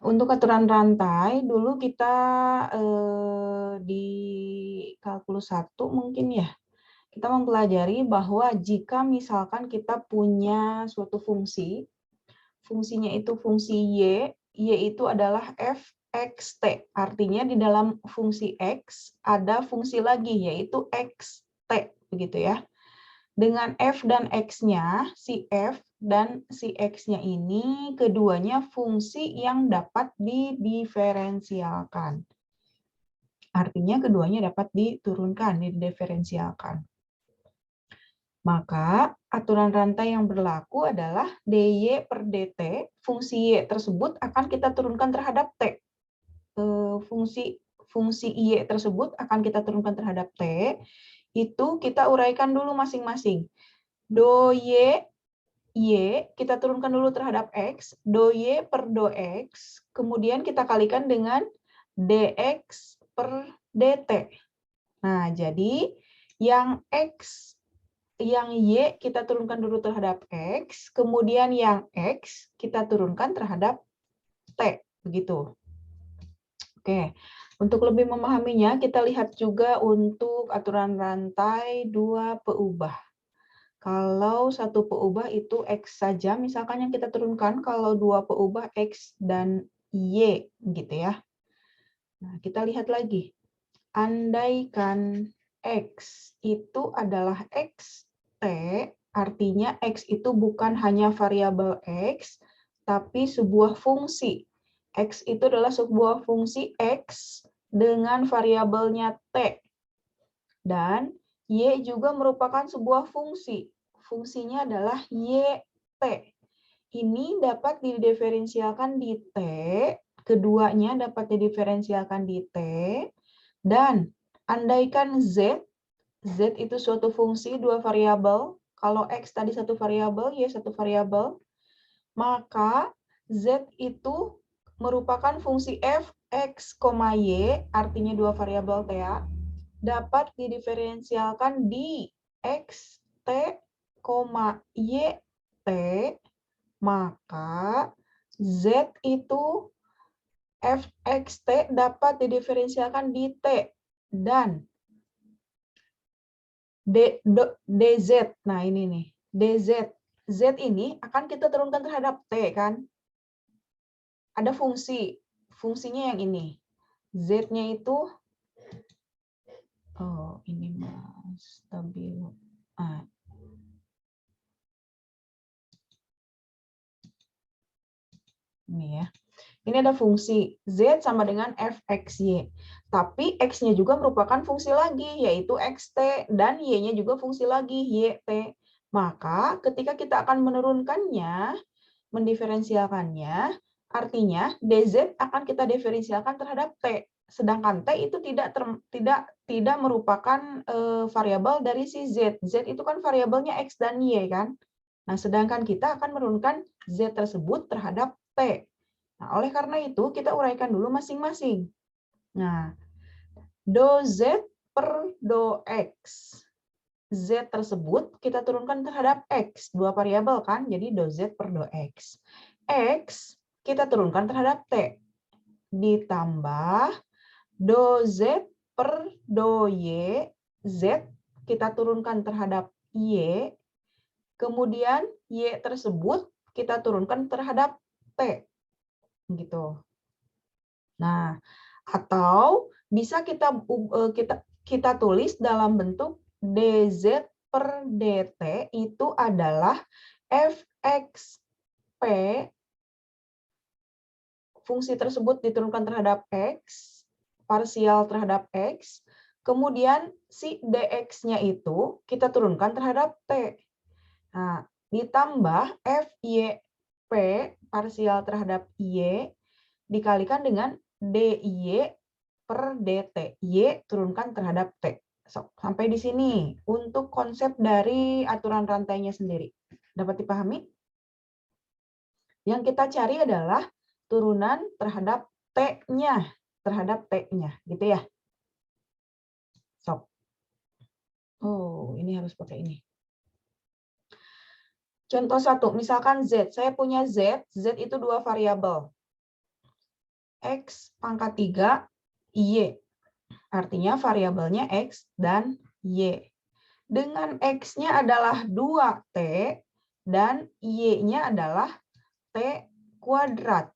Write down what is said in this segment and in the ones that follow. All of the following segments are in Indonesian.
Untuk aturan rantai, dulu kita di kalkulus 1 mungkin ya, kita mempelajari bahwa jika misalkan kita punya suatu fungsi, fungsinya itu fungsi y itu adalah f(x)t. Artinya di dalam fungsi x ada fungsi lagi, yaitu xt, begitu ya. Dengan f dan x-nya, si f dan si x-nya ini keduanya fungsi yang dapat didiferensialkan. Artinya keduanya dapat diturunkan, didiferensialkan. Maka aturan rantai yang berlaku adalah dy per dt, fungsi y tersebut akan kita turunkan terhadap t. Fungsi y tersebut akan kita turunkan terhadap t, itu kita uraikan dulu masing-masing. Do y kita turunkan dulu terhadap x, do y per do x, kemudian kita kalikan dengan dx per dt. Nah, jadi yang y kita turunkan dulu terhadap x, kemudian yang x kita turunkan terhadap t, begitu. Oke, untuk lebih memahaminya, kita lihat juga untuk aturan rantai 2 peubah. Kalau satu peubah itu X saja, misalkan yang kita turunkan, kalau 2 peubah X dan Y, gitu ya. Nah, kita lihat lagi. Andaikan X itu adalah XT, artinya X itu bukan hanya variabel X, tapi sebuah fungsi. X itu adalah sebuah fungsi X dengan variabelnya T. Dan Y juga merupakan sebuah fungsi. Fungsinya adalah YT. Ini dapat didiferensialkan di T, keduanya dapat didiferensialkan di T, dan andaikan Z itu suatu fungsi dua variabel, kalau X tadi satu variabel, Y satu variabel, maka Z itu merupakan fungsi f, x, y, artinya dua variabel TA, dapat didiferensialkan di x, t, y, t, maka z itu f, x, t dapat didiferensialkan di t, dan dz, nah ini nih, dz, z ini akan kita turunkan terhadap t kan, ada fungsinya yang ini, z-nya itu, oh ini mas stabil, ini ya. Ini ada fungsi Z sama dengan fxy. Tapi X-nya juga merupakan fungsi lagi, yaitu xt, dan Y-nya juga fungsi lagi, yt. Maka ketika kita akan menurunkannya, mendiferensialkannya, artinya dz akan kita diferensialkan terhadap t. Sedangkan t itu tidak merupakan variabel dari si z. Z itu kan variabelnya x dan y kan. Nah, sedangkan kita akan menurunkan z tersebut terhadap t. Nah, oleh karena itu, kita uraikan dulu masing-masing. Nah, do Z per do X. Z tersebut kita turunkan terhadap X. Dua variabel kan, jadi do Z per do X. X kita turunkan terhadap T. Ditambah do Z per do Y. Z kita turunkan terhadap Y. Kemudian Y tersebut kita turunkan terhadap T. Gitu. Nah, atau bisa kita tulis dalam bentuk dz per dt itu adalah fxp, fungsi tersebut diturunkan terhadap x, parsial terhadap x, kemudian si dx-nya itu kita turunkan terhadap t. Nah, ditambah fyp, parsial terhadap y, dikalikan dengan dy per dt. Y turunkan terhadap T. Sampai di sini untuk konsep dari aturan rantainya sendiri. Dapat dipahami? Yang kita cari adalah turunan terhadap T-nya. Terhadap T-nya. Gitu ya. Oh, ini harus pakai ini. Contoh 1, misalkan Z. Saya punya Z. Z itu dua variabel. X pangkat 3 Y. Artinya variabelnya X dan Y. Dengan X-nya adalah 2T dan Y-nya adalah T kuadrat.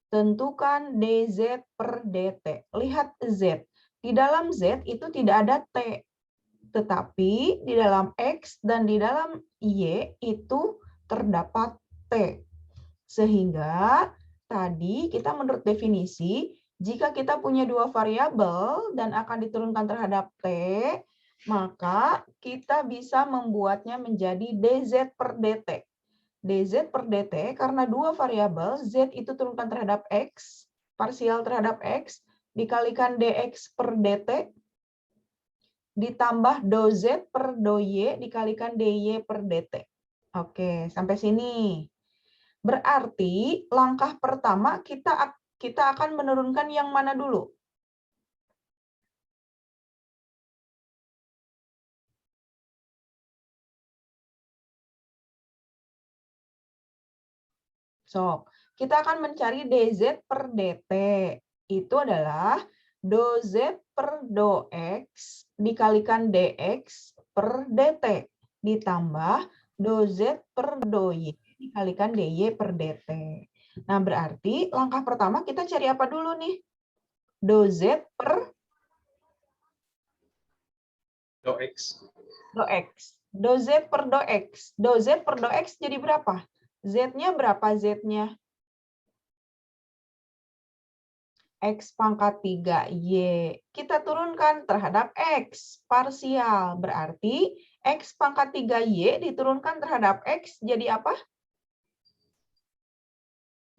Tentukan dz per dt. Lihat Z. Di dalam Z itu tidak ada T. Tetapi di dalam X dan di dalam Y itu terdapat T. Sehingga tadi kita menurut definisi, jika kita punya dua variabel dan akan diturunkan terhadap T, maka kita bisa membuatnya menjadi dz per dt. dz per dt karena dua variabel, z itu turunkan terhadap x, parsial terhadap x, dikalikan dx per dt, ditambah doz per doy, dikalikan dy per dt. Oke, sampai sini. Berarti langkah pertama kita akan menurunkan yang mana dulu? So, kita akan mencari dz per dt. Itu adalah doz per dox dikalikan dx per dt. Ditambah doz per doy dikalikan dy per dt. Nah, berarti langkah pertama kita cari apa dulu nih? Doz per dox. dox. Doz per dox. Doz per dox jadi berapa? Z-nya berapa Z-nya? X pangkat 3Y. Kita turunkan terhadap X. Parsial. Berarti X pangkat 3Y diturunkan terhadap X jadi apa?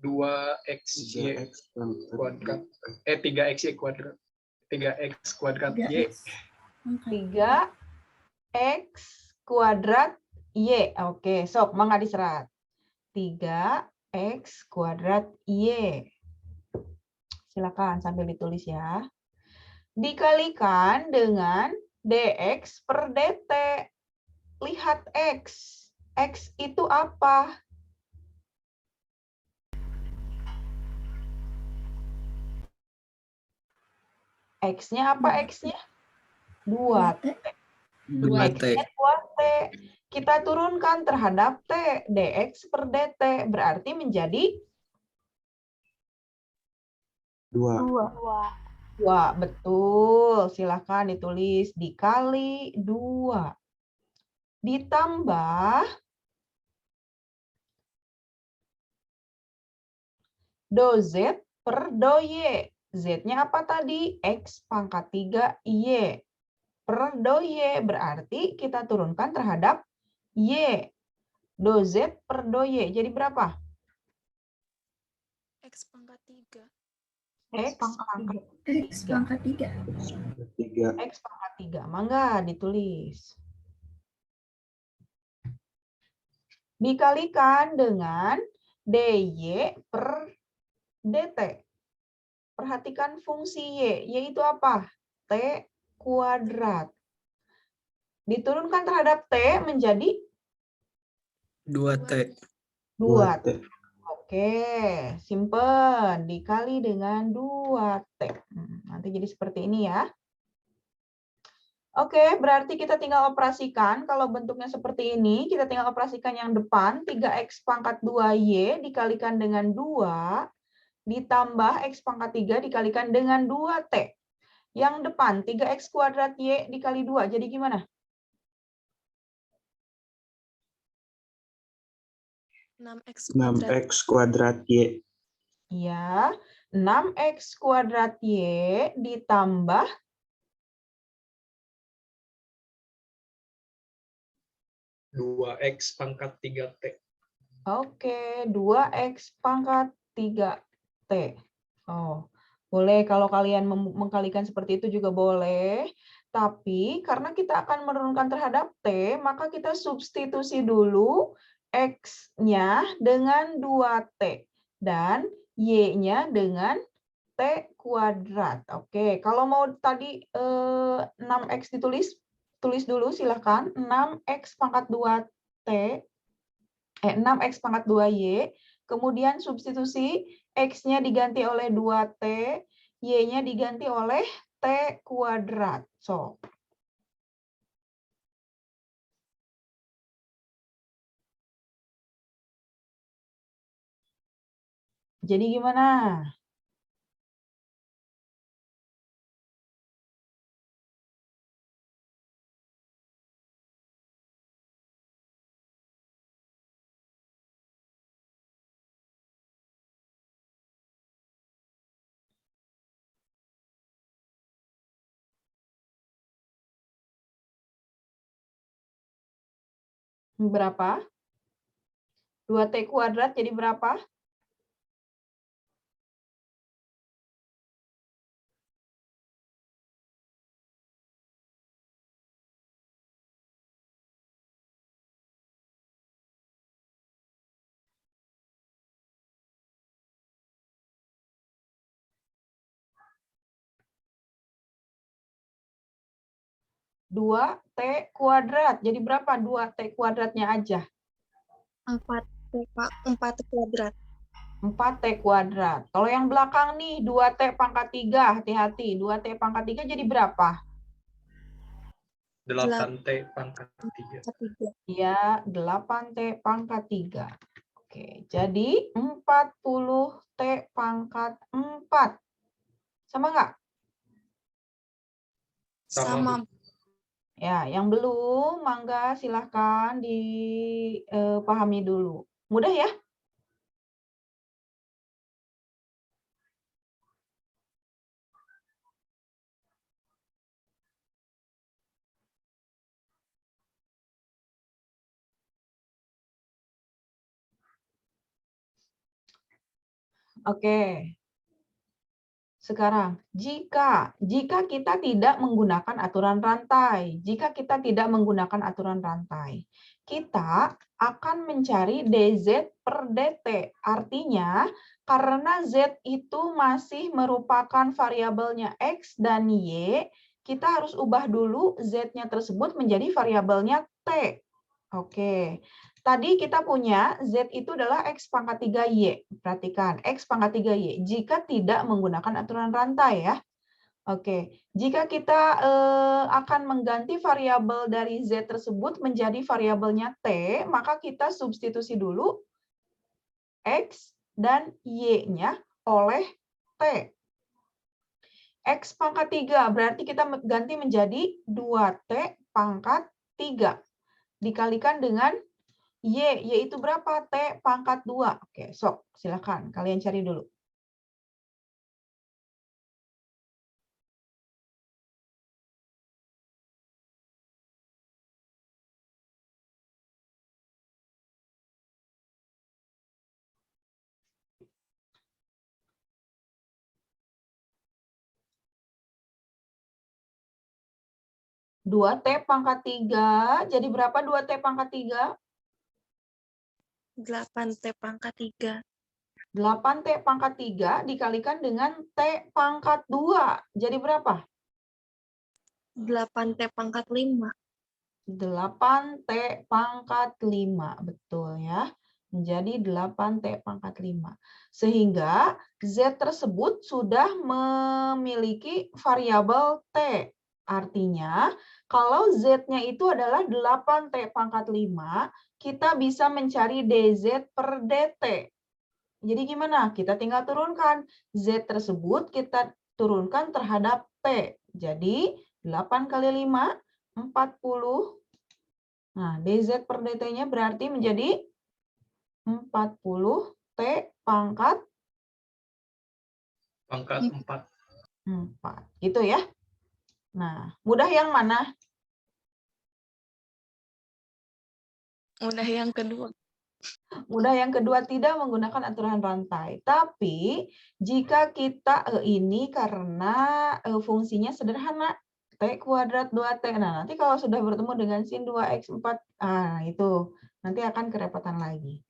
2XY kuadrat. 3XY kuadrat. 3X kuadrat Y. 3X kuadrat Y. Oke, sok mangga diserat. 3X kuadrat Y. Silakan sambil ditulis ya. Dikalikan dengan dx per dt. Lihat X. X itu apa? X-nya apa X-nya? 2T. 2T. X-nya 2T. Kita turunkan terhadap T. dx per dt. Berarti menjadi 2. Betul. Silakan ditulis. Dikali 2. Ditambah doz per doy. Z-nya apa tadi? X pangkat 3Y. Per doy. Berarti kita turunkan terhadap Y. Doz per doy. Jadi berapa? X pangkat 3. X pangkat 3. X pangkat 3. Mangga ditulis. Dikalikan dengan dy per dt. Perhatikan fungsi y, yaitu apa? T kuadrat. Diturunkan terhadap T menjadi 2T. 2T. Oke, simpen. Dikali dengan 2T. Nanti jadi seperti ini ya. Oke, berarti kita tinggal operasikan. Kalau bentuknya seperti ini, kita tinggal operasikan yang depan. 3x pangkat 2y dikalikan dengan 2. Ditambah X pangkat 3 dikalikan dengan 2T. Yang depan 3X kuadrat Y dikali 2. Jadi gimana? 6X kuadrat Y. Ya, 6X kuadrat Y ditambah 2X pangkat 3T. Oke, 2X pangkat 3T. Oh, boleh kalau kalian mengkalikan seperti itu juga boleh. Tapi karena kita akan menurunkan terhadap T, maka kita substitusi dulu X-nya dengan 2T. Dan Y-nya dengan T kuadrat. Oke, kalau mau tadi 6X ditulis, tulis dulu silahkan. 6X pangkat 2T, 6X pangkat 2Y Kemudian substitusi, X-nya diganti oleh 2T, Y-nya diganti oleh T kuadrat. So, jadi gimana? Berapa? 2T kuadrat jadi berapa? Dua T kuadrat. Jadi berapa 2T kuadratnya aja? 4 kuadrat. 4T kuadrat. Kalau yang belakang nih 2T pangkat 3, hati-hati. 2T pangkat 3 jadi berapa? 8T pangkat 3. Ya, 8T pangkat 3. Oke, jadi 40T pangkat 4. Sama nggak? Sama. Ya, yang belum, mangga silahkan dipahami dulu. Mudah ya? Oke. Sekarang, jika kita tidak menggunakan aturan rantai, kita akan mencari dz per dt. Artinya, karena z itu masih merupakan variabelnya x dan y, kita harus ubah dulu z-nya tersebut menjadi variabelnya t. Oke. Tadi kita punya Z itu adalah X pangkat 3Y. Perhatikan, X pangkat 3Y. Jika tidak menggunakan aturan rantai ya. Oke, jika kita akan mengganti variabel dari Z tersebut menjadi variabelnya T, maka kita substitusi dulu X dan Y-nya oleh T. X pangkat 3, berarti kita ganti menjadi 2T pangkat 3. Dikalikan dengan Y, yaitu berapa? T pangkat 2. Oke, sok, silakan. Kalian cari dulu. Dua T pangkat 3, jadi berapa 2T pangkat 3? 8T pangkat 3. 8T pangkat 3 dikalikan dengan T pangkat 2. Jadi berapa? 8T pangkat 5. 8T pangkat 5. Betul ya. Menjadi 8T pangkat 5. Sehingga Z tersebut sudah memiliki variabel T. Artinya, kalau Z-nya itu adalah 8T pangkat 5, kita bisa mencari DZ per DT. Jadi gimana? Kita tinggal turunkan. Z tersebut kita turunkan terhadap T. Jadi 8 kali 5, 40. Nah, DZ per DT-nya berarti menjadi 40 T pangkat 4. 4. Gitu ya. Nah, mudah yang mana? Mudah yang kedua. Mudah yang kedua, tidak menggunakan aturan rantai. Tapi jika kita ini karena fungsinya sederhana, T kuadrat 2T. Nah, nanti kalau sudah bertemu dengan sin 2X4, itu nanti akan kerepotan lagi.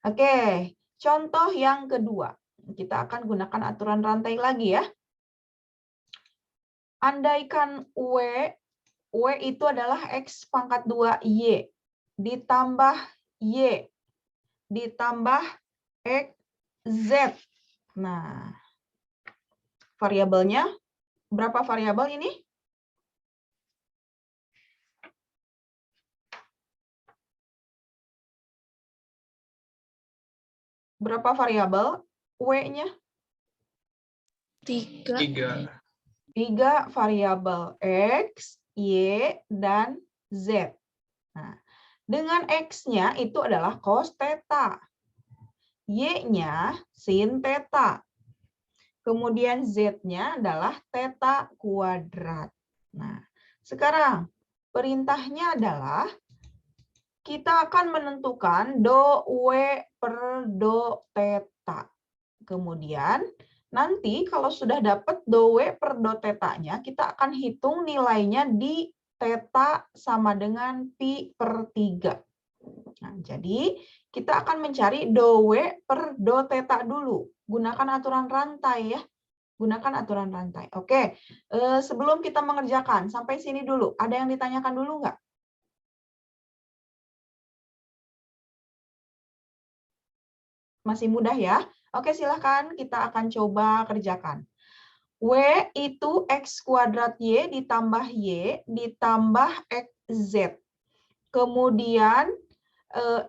Oke, contoh yang kedua. Kita akan gunakan aturan rantai lagi ya. Andaikan W itu adalah X pangkat 2Y, ditambah Y, ditambah X, Z. Nah, variabelnya, berapa variabel ini? Berapa variabel W-nya? 3. 3. 3 variabel X, Y, dan Z. Nah, dengan X-nya itu adalah cos theta. Y-nya sin theta. Kemudian Z-nya adalah theta kuadrat. Nah, sekarang perintahnya adalah kita akan menentukan do W per do theta. Kemudian nanti kalau sudah dapat do W per do theta-nya, kita akan hitung nilainya di theta sama dengan pi per 3. Nah, jadi kita akan mencari do W per do theta dulu. Gunakan aturan rantai ya. Gunakan aturan rantai. Oke, sebelum kita mengerjakan, sampai sini dulu. Ada yang ditanyakan dulu nggak? Masih mudah ya? Oke, silahkan kita akan coba kerjakan. W itu X kuadrat Y ditambah Y ditambah XZ. Kemudian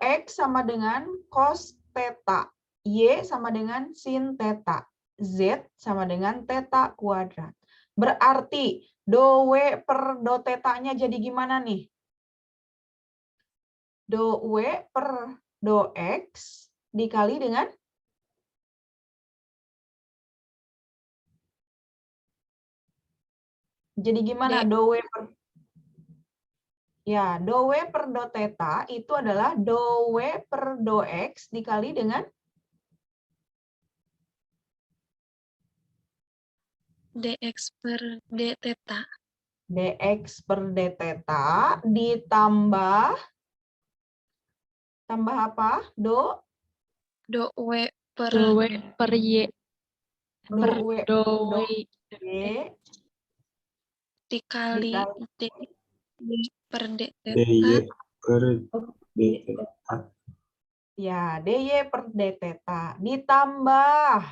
X sama dengan cos theta. Y sama dengan sin theta. Z sama dengan theta kuadrat. Berarti do W per do theta-nya jadi gimana nih? Do W per do X dikali dengan jadi gimana do W per ya, do W per do theta itu adalah do W per do X dikali dengan dx per d theta. dx per d theta ditambah apa? Do W per Do W per Y do per W do do Y Y dikali dikali d per d theta DY per D theta. ya dy per d theta ditambah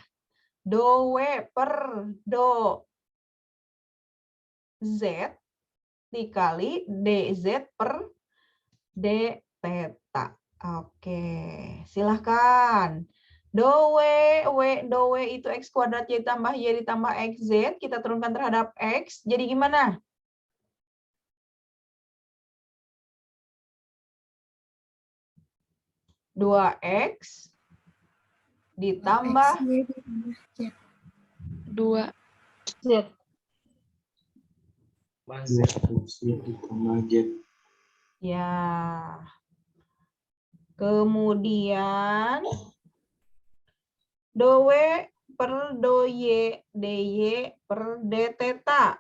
do W per do Z dikali dz per d theta. Oke, silahkan. Do W itu X kuadrat Y tambah Y ditambah XZ. Kita turunkan terhadap X. Jadi gimana? Dua X ditambah dua Z. Masih. 2 ditambah Z. ya. Kemudian do W per do Y dy per d theta.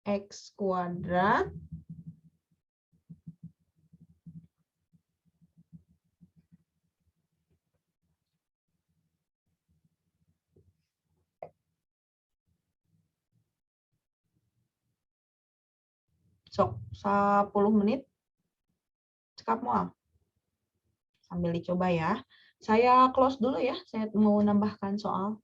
X kuadrat sok 10 menit cekap mual sambil dicoba ya. Saya close dulu ya, saya mau nambahkan soal.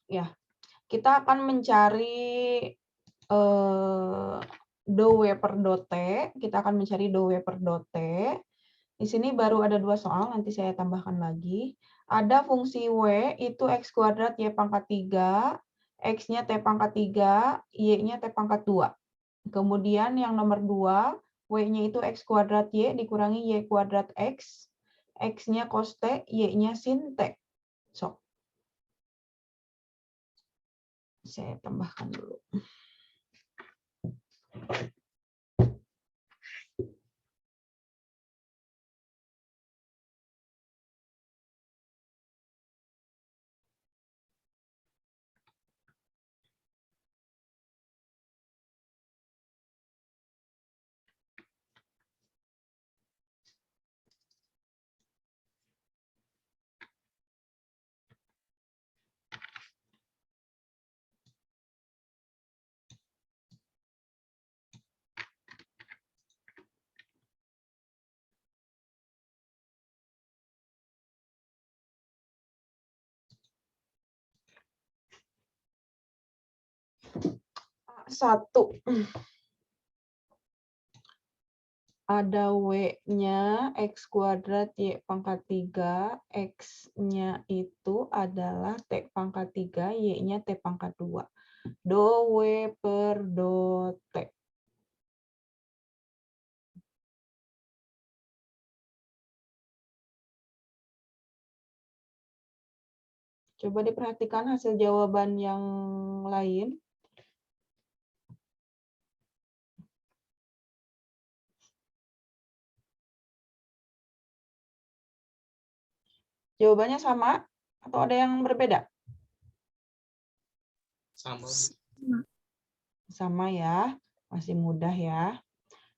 Ya, kita akan mencari do W per do T. Kita akan mencari do W per do T. Di sini baru ada 2 soal, nanti saya tambahkan lagi. Ada fungsi W itu X kuadrat Y pangkat 3, X-nya T pangkat 3, Y-nya T pangkat 2. Kemudian yang nomor 2, W-nya itu X kuadrat Y dikurangi Y kuadrat X, X-nya cos T, Y-nya sin T. So, Saya tambahkan dulu. A1. Ada W-nya X kuadrat Y pangkat 3, X-nya itu adalah T pangkat 3, Y-nya T pangkat 2. Do W per do T. Coba diperhatikan hasil jawaban yang lain. Jawabannya sama atau ada yang berbeda? Sama. Sama ya, masih mudah ya.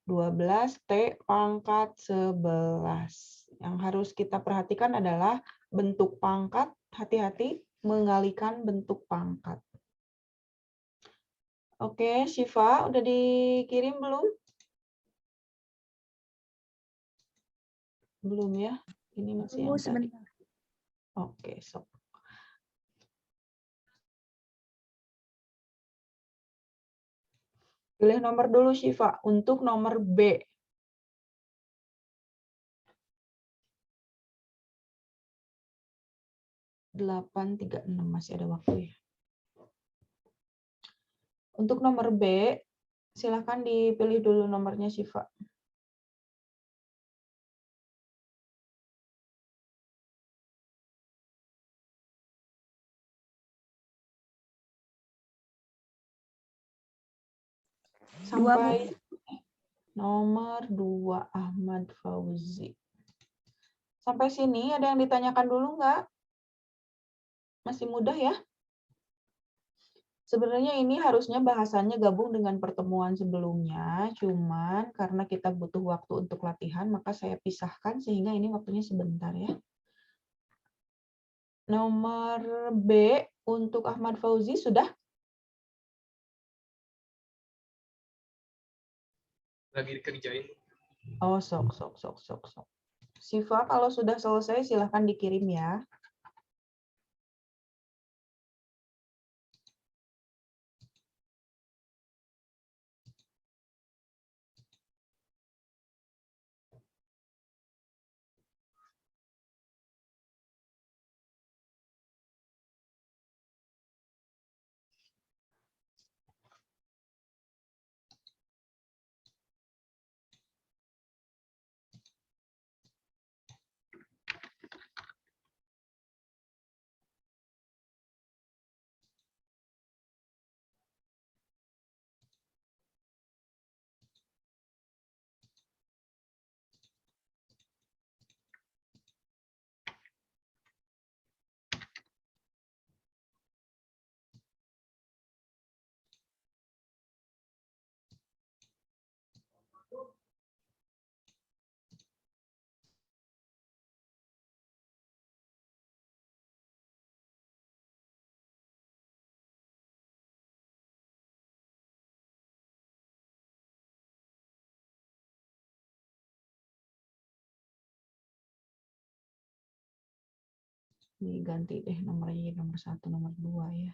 12 T pangkat 11. Yang harus kita perhatikan adalah bentuk pangkat. Hati-hati mengalihkan bentuk pangkat. Oke, Syifa, udah dikirim belum? Belum ya? Ini masih yang tadi. Oke, sok. Pilih nomor dulu, Syifa. Untuk nomor B. Delapan, 3, 6. Masih ada waktu ya. Untuk nomor B, silakan dipilih dulu nomornya, Syifa. Sampai nomor 2, Ahmad Fauzi. Sampai sini ada yang ditanyakan dulu nggak? Masih mudah ya? Sebenarnya ini harusnya bahasannya gabung dengan pertemuan sebelumnya, cuman karena kita butuh waktu untuk latihan, maka saya pisahkan sehingga ini waktunya sebentar ya. Nomor B untuk Ahmad Fauzi sudah? Lagi dikerjain. Oh, sok. Siva, kalau sudah selesai silahkan dikirim ya. Ini ganti deh nomornya jadi nomor 1, nomor 2 ya.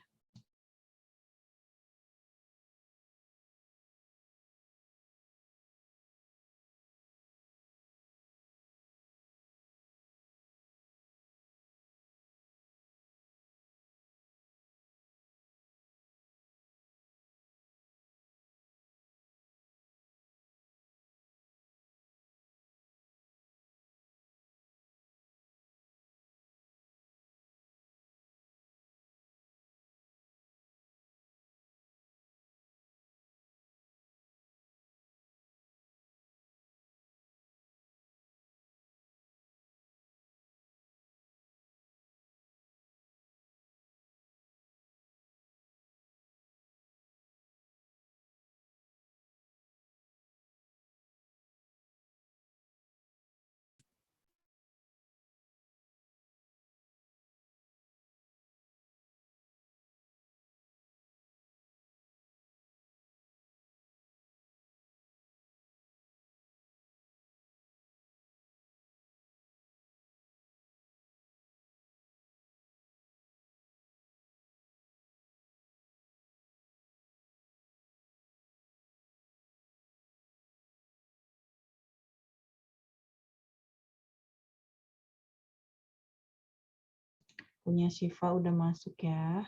Punya Syifa udah masuk ya.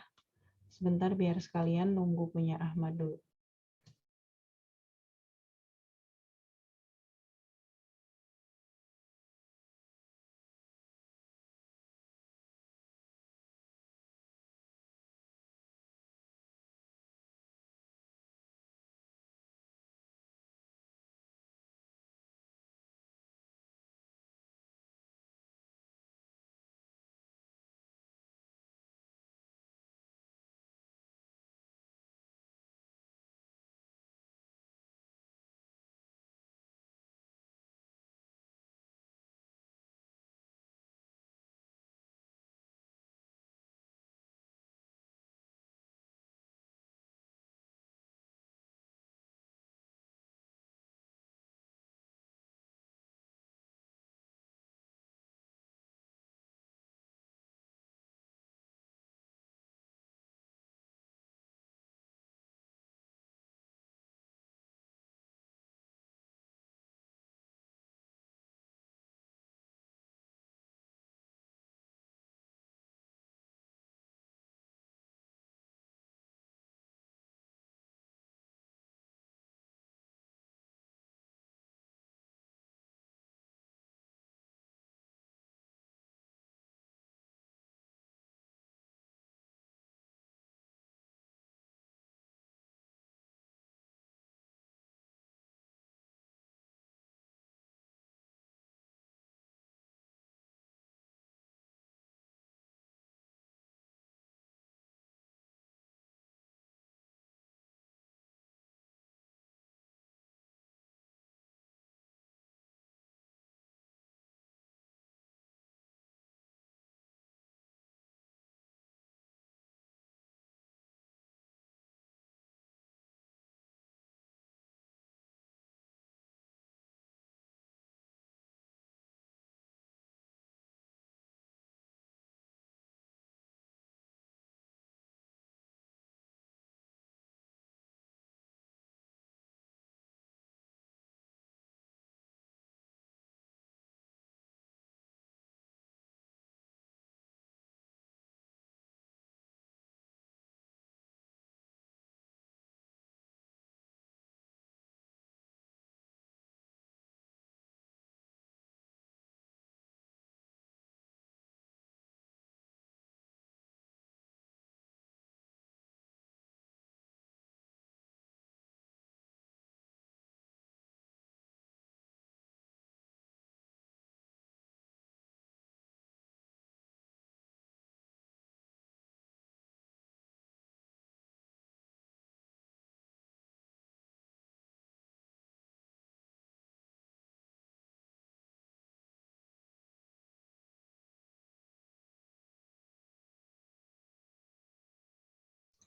Sebentar biar sekalian nunggu punya Ahmad dulu.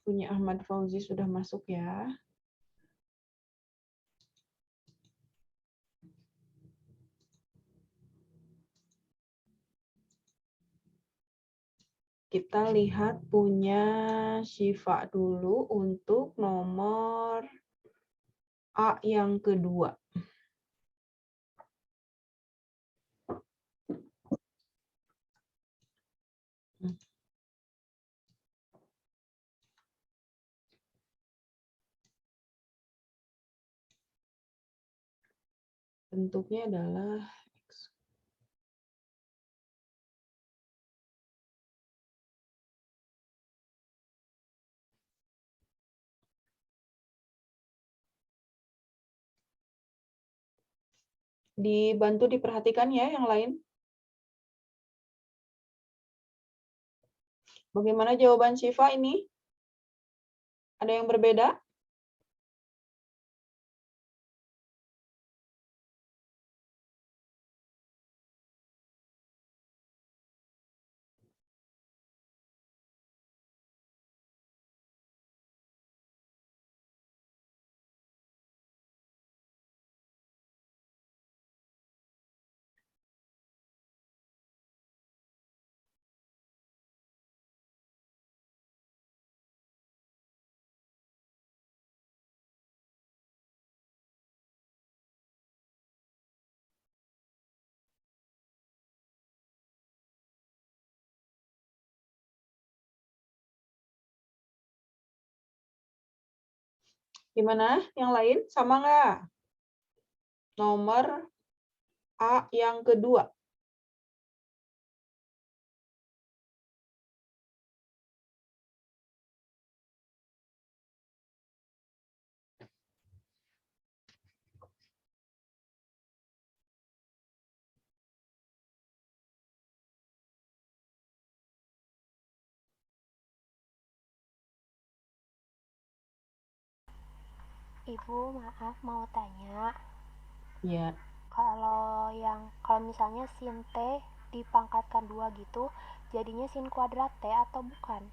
Punya Ahmad Fauzi sudah masuk ya. Kita lihat punya Syifa dulu untuk nomor A yang kedua. Bentuknya adalah X. Dibantu diperhatikan ya yang lain. Bagaimana jawaban Syifa ini? Ada yang berbeda? Gimana? Yang lain sama nggak? Nomor A yang kedua. Ibu, maaf mau tanya, Ya, kalau misalnya sin T dipangkatkan 2 gitu, jadinya sin kuadrat T atau bukan?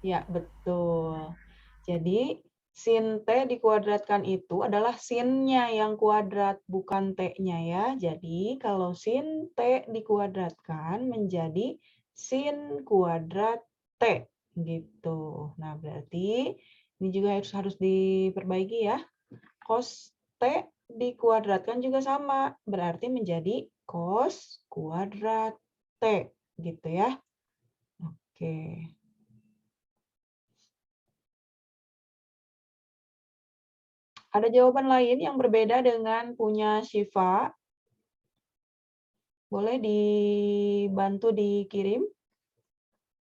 ya betul. Jadi sin T dikuadratkan itu adalah sinnya yang kuadrat, bukan T-nya ya. Jadi kalau sin T dikuadratkan menjadi sin kuadrat T gitu. Nah, berarti ini juga harus diperbaiki ya. Cos T dikuadratkan juga sama, berarti menjadi cos kuadrat T gitu ya. Oke. Ada jawaban lain yang berbeda dengan punya Syifa? Boleh dibantu dikirim,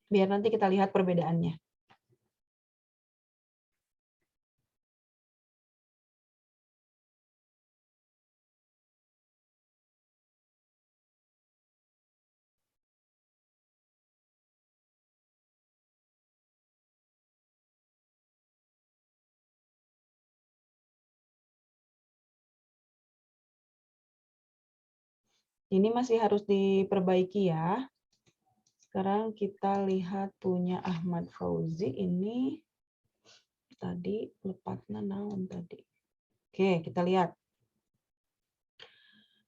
biar nanti kita lihat perbedaannya. Ini masih harus diperbaiki ya. Sekarang kita lihat punya Ahmad Fauzi ini. Tadi lepatnya naon tadi. Oke, kita lihat.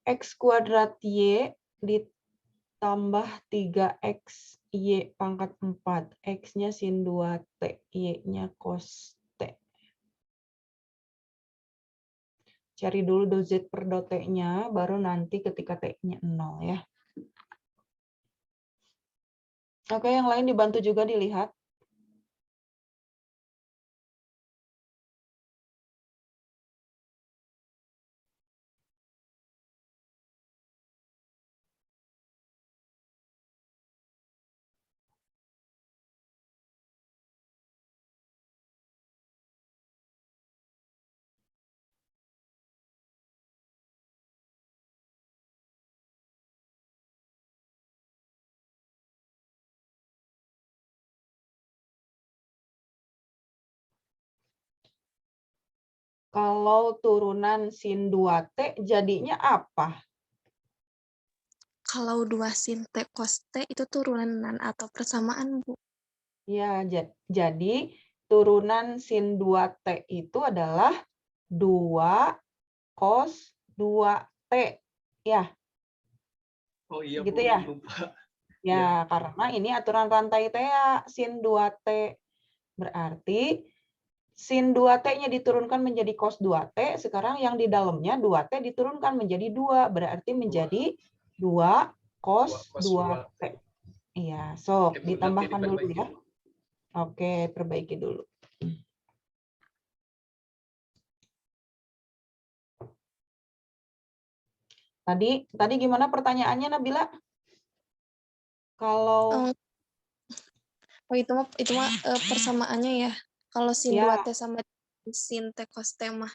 X kuadrat Y ditambah 3X Y pangkat 4. X-nya sin 2T, Y-nya cos T. Cari dulu do Z per do T-nya, baru nanti ketika T-nya 0 ya. Oke, yang lain dibantu juga dilihat. Kalau turunan sin 2T jadinya apa? Kalau 2 sin T cos T itu turunan atau persamaan, Bu? Ya, jadi turunan sin 2T itu adalah 2 cos 2T. Ya, Oh iya gitu Bu, ya. lupa. Ya, karena ini aturan rantai TA sin 2T. Berarti sin 2T-nya diturunkan menjadi cos 2T, sekarang yang di dalamnya 2T diturunkan menjadi 2, berarti menjadi 2 cos 2T. Iya, sok Bu, nanti ditambahkan dulu diperbaiki, ya. Bu. Oke, perbaiki dulu. Tadi gimana pertanyaannya, Nabila? Kalau itu mah persamaannya ya. Kalau sin ya 2T sama sin T cos T mah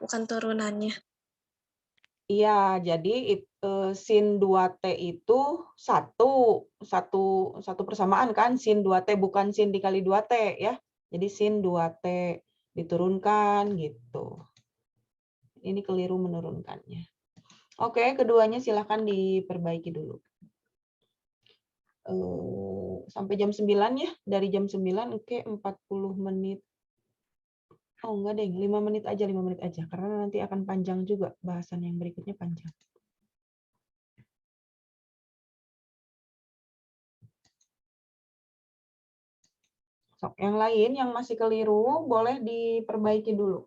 bukan turunannya. iya, jadi sin 2T itu satu persamaan kan, sin 2T bukan sin dikali 2T ya. Jadi sin 2T diturunkan gitu. Ini keliru menurunkannya. Oke, keduanya silahkan diperbaiki dulu. Sampai jam 9 ya. Dari jam 9 oke 40 menit. Oh enggak deh, 5 menit aja, 5 menit aja. Karena nanti akan panjang juga, bahasan yang berikutnya panjang. So, yang lain yang masih keliru boleh diperbaiki dulu.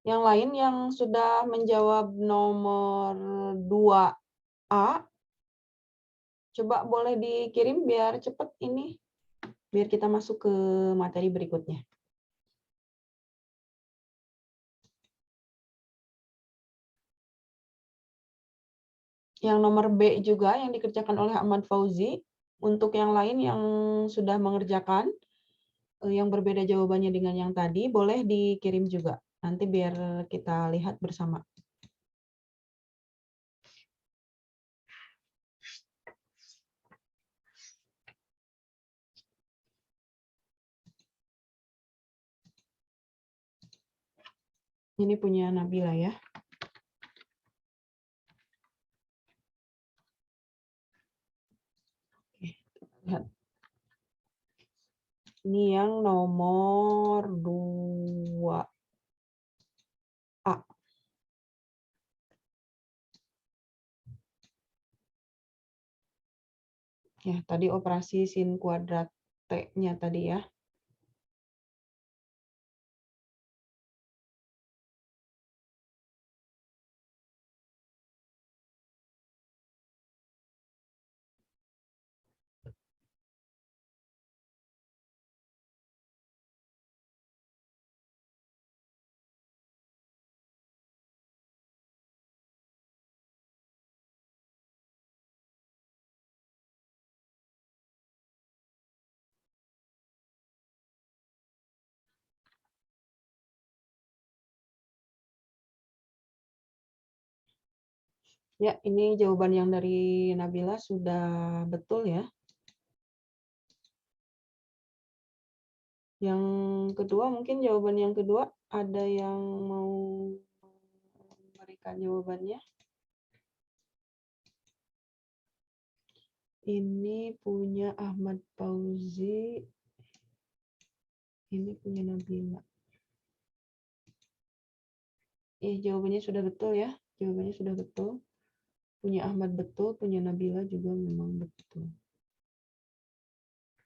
Yang lain yang sudah menjawab nomor 2A, coba boleh dikirim biar cepat ini, biar kita masuk ke materi berikutnya. Yang nomor B juga yang dikerjakan oleh Ahmad Fauzi. Untuk yang lain yang sudah mengerjakan, yang berbeda jawabannya dengan yang tadi, boleh dikirim juga. Nanti biar kita lihat bersama. Ini punya Nabila ya. Oke, kita lihat. Ini yang nomor 2A. Ya, tadi operasi sin kuadrat T-nya tadi ya. Ya, ini jawaban yang dari Nabila sudah betul ya. Yang kedua, mungkin jawaban yang kedua ada yang mau memberikan jawabannya. Ini punya Ahmad Fauzi. Ini punya Nabila. Jawabannya sudah betul ya. Jawabannya sudah betul. Punya Ahmad betul, punya Nabila juga memang betul.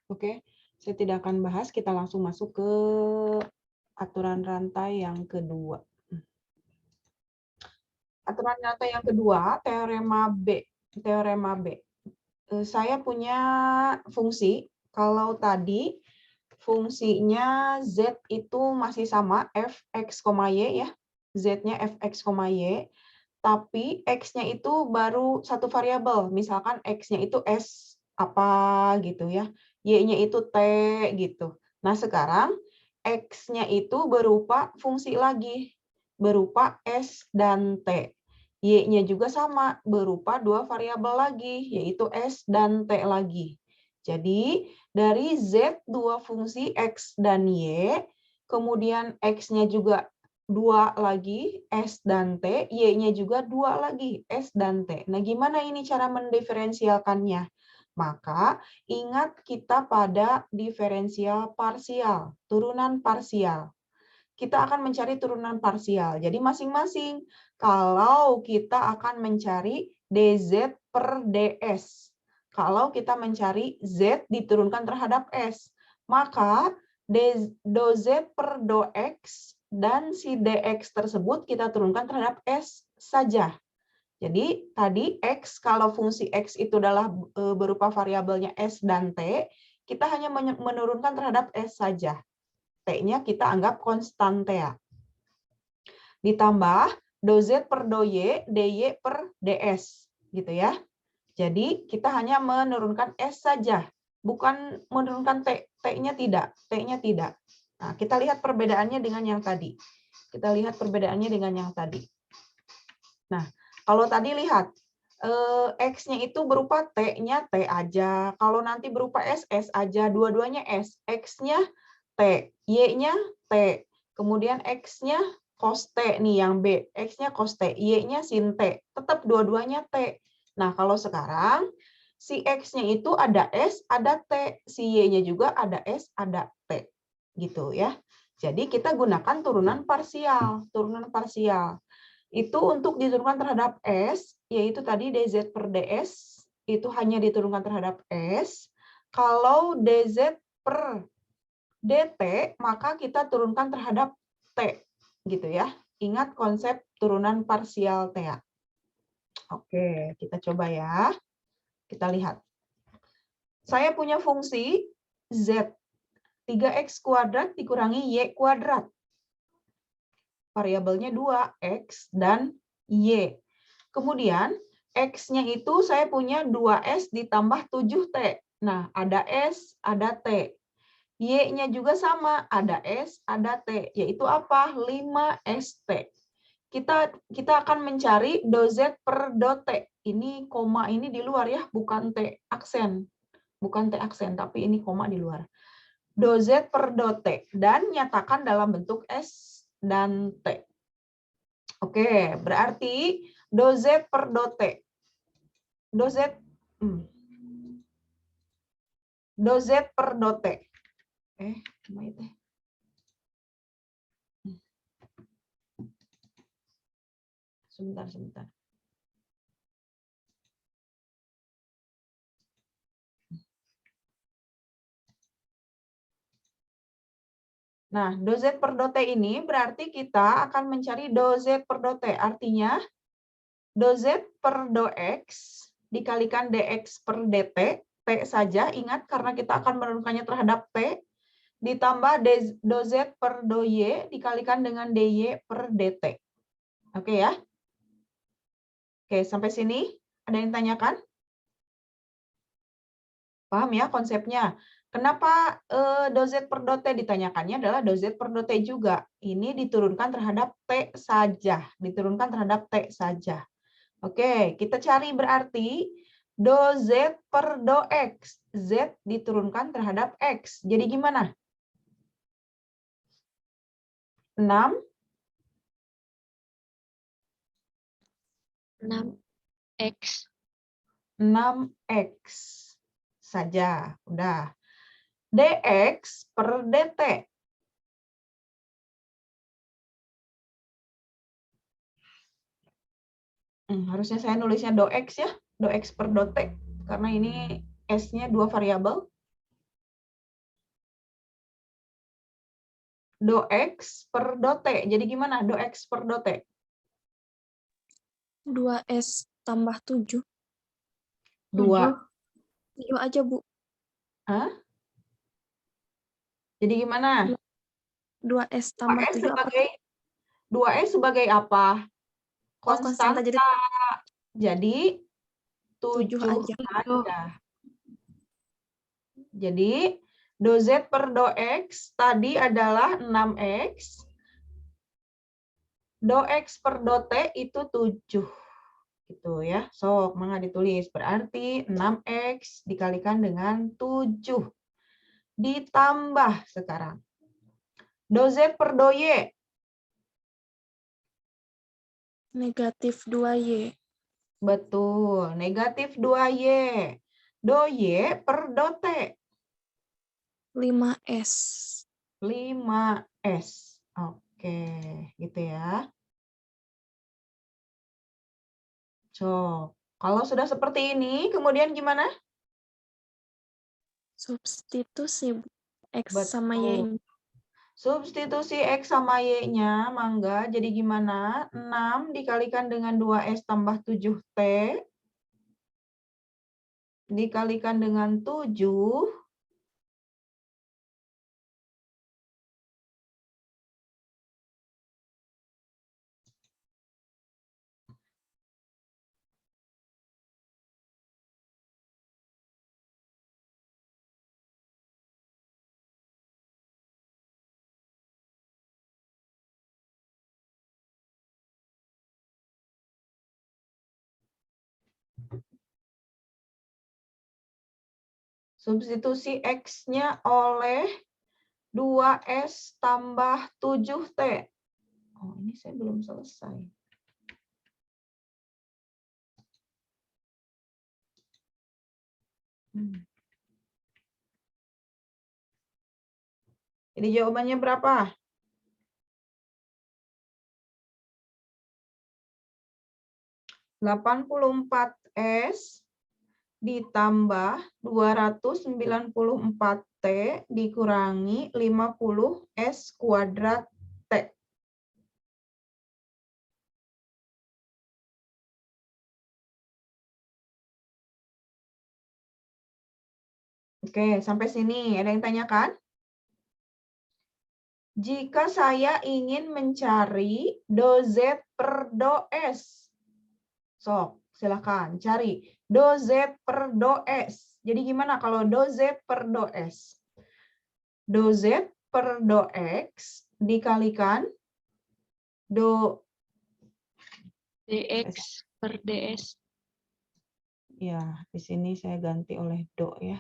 Oke, saya tidak akan bahas, kita langsung masuk ke aturan rantai yang kedua. Aturan rantai yang kedua, teorema B. Teorema B. Saya punya fungsi, kalau tadi fungsinya Z itu masih sama, fx, y ya. Z-nya fx, y. Tapi X-nya itu baru satu variabel. Misalkan X-nya itu S apa gitu ya. Y-nya itu T gitu. Nah sekarang X-nya itu berupa fungsi lagi. Berupa S dan T. Y-nya juga sama. Berupa dua variabel lagi. Yaitu S dan T lagi. Jadi dari Z dua fungsi X dan Y. Kemudian X-nya juga 2 lagi, S dan T, Y-nya juga 2 lagi, S dan T. Nah, gimana ini cara mendiferensialkannya? Maka, ingat kita pada diferensial parsial, turunan parsial. Kita akan mencari turunan parsial. Jadi, masing-masing, kalau kita akan mencari dz per ds, kalau kita mencari Z diturunkan terhadap S, maka do Z per do X dan si dx tersebut kita turunkan terhadap S saja. Jadi tadi X, kalau fungsi X itu adalah berupa variabelnya S dan T, kita hanya menurunkan terhadap S saja. T-nya kita anggap konstan T. Ditambah do Z per do Y, dy per ds. Gitu ya. Jadi kita hanya menurunkan S saja. Bukan menurunkan T. T-nya tidak. T-nya tidak. Nah, kita lihat perbedaannya dengan yang tadi. Kita lihat perbedaannya dengan yang tadi. Nah, kalau tadi lihat, X-nya itu berupa T-nya T aja. Kalau nanti berupa S, S aja. Dua-duanya S. X-nya T. Y-nya T. Kemudian X-nya cos T. Nih yang B. X-nya cos T. Y-nya sin T. Tetap dua-duanya T. Nah, kalau sekarang, si X-nya itu ada S, ada T. Si Y-nya juga ada S, ada T. Gitu ya. Jadi kita gunakan turunan parsial. Turunan parsial. Itu untuk diturunkan terhadap S, yaitu tadi dz per ds, itu hanya diturunkan terhadap S. Kalau dz per dt, maka kita turunkan terhadap T. Gitu ya. Ingat konsep turunan parsial T. Oke, kita coba ya. Kita lihat. Saya punya fungsi Z. 3x kuadrat dikurangi y kuadrat. Variabelnya 2, x dan y. Kemudian, x-nya itu saya punya 2s ditambah 7t. Nah, ada s, ada t. Y-nya juga sama, ada s, ada t. Yaitu apa? 5st. Kita akan mencari do z per do t. Ini koma ini di luar ya, bukan t aksen. Bukan t aksen, tapi ini koma di luar. Do z per do t. Dan nyatakan dalam bentuk s dan t. Oke, berarti do z per do t. Do z per do t. Kumaha teh? Sebentar. Nah, do Z per do T ini berarti kita akan mencari do Z per do T. Artinya, do Z per do X dikalikan dx per dt, T saja, ingat karena kita akan menurunkannya terhadap T, ditambah do Z per do Y dikalikan dengan dy per dt. Oke ya? Oke, sampai sini ada yang tanyakan? Paham ya konsepnya? Kenapa do Z per do T ditanyakannya adalah do Z per do T juga. Ini diturunkan terhadap T saja. Diturunkan terhadap T saja. Oke, kita cari berarti do Z per do X. Z diturunkan terhadap X. Jadi gimana? 6. 6x 6x saja. Udah. dx per dt. Harusnya saya nulisnya do x ya. Do x per do t. Karena ini s-nya 2 variabel. Do x per do t. Jadi gimana do x per do t? 2s tambah 7. 2. 7 aja, Bu. Hah? Jadi gimana? 2s tambah 7 apa? 2s sebagai apa? Oh, konstanta. Jadi 7 aja. aja. Jadi do Z per do X tadi adalah 6X. Do X per do T itu 7. Gitu ya. Sok, mangga ditulis. Berarti 6X dikalikan dengan 7. Ditambah sekarang. Do Z per do Y. Negatif 2y. Betul, negatif 2Y. Do Y per do T. 5s. 5S. Oke, gitu ya. So, kalau sudah seperti ini, kemudian gimana? Substitusi x Betul. sama y. Substitusi X sama Y-nya, mangga. Jadi gimana? 6 dikalikan dengan 2S tambah 7T. Dikalikan dengan 7. Substitusi X-nya oleh 2S tambah 7T. Oh, ini saya belum selesai. Jadi jawabannya berapa? (84S) ditambah 294T dikurangi 50S kuadrat T. Oke, sampai sini ada yang tanyakan? Jika saya ingin mencari do Z per do S. Sok, silakan cari do Z per do S. Jadi gimana kalau do Z per do S? Do Z per do X dikalikan do dx per ds. ya, di sini saya ganti oleh do ya.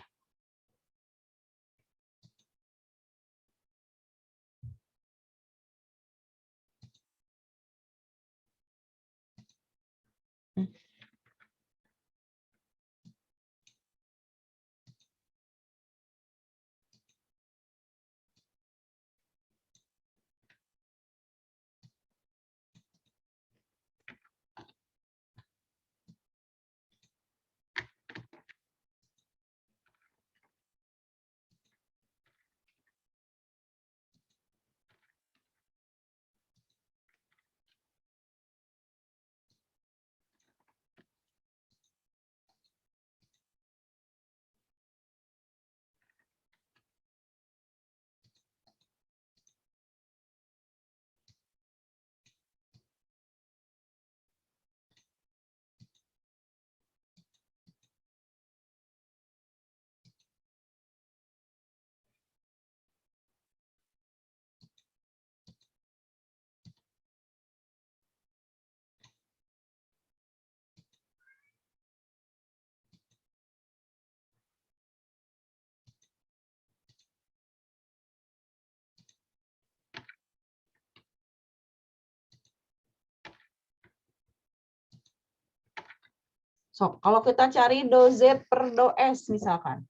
Sok, kalau kita cari do Z per do S misalkan.